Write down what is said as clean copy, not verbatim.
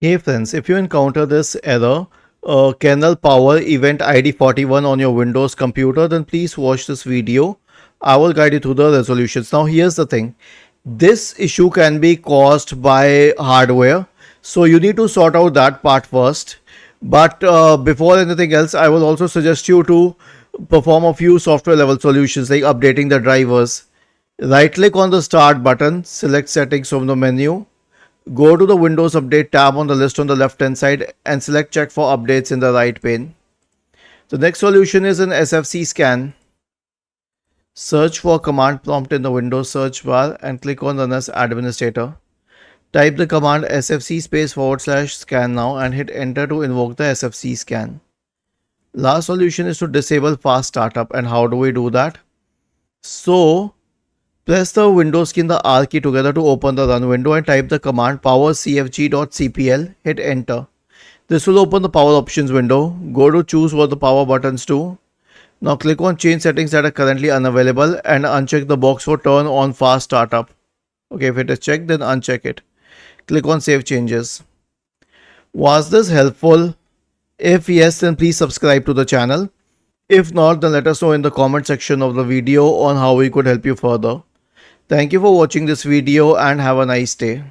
Hey friends, if you encounter this error, kernel power event ID 41 on your Windows computer, then please watch this video. I will guide you through the resolutions. Now here's the thing. This issue can be caused by hardware. So you need to sort out that part first. But before anything else, I will also suggest you to perform a few software level solutions like updating the drivers. Right click on the start button, select settings from the menu. Go to the Windows Update tab on the list on the left hand side and select check for updates in the right pane. The next solution is an SFC scan. Search for command prompt in the Windows search bar and click on run as administrator. Type the command sfc /scan now and hit enter to invoke the SFC scan. Last solution is to disable fast startup. And how do we do that? So press the Windows key and the R key together to open the run window and type the command powercfg.cpl, hit enter. This will open the power options window. Go to choose what the power buttons do. Now click on change settings that are currently unavailable and uncheck the box for turn on fast startup. Okay, if it is checked, then uncheck it. Click on save changes. Was this helpful? If yes, then please subscribe to the channel. If not, then let us know in the comment section of the video on how we could help you further. Thank you for watching this video and have a nice day.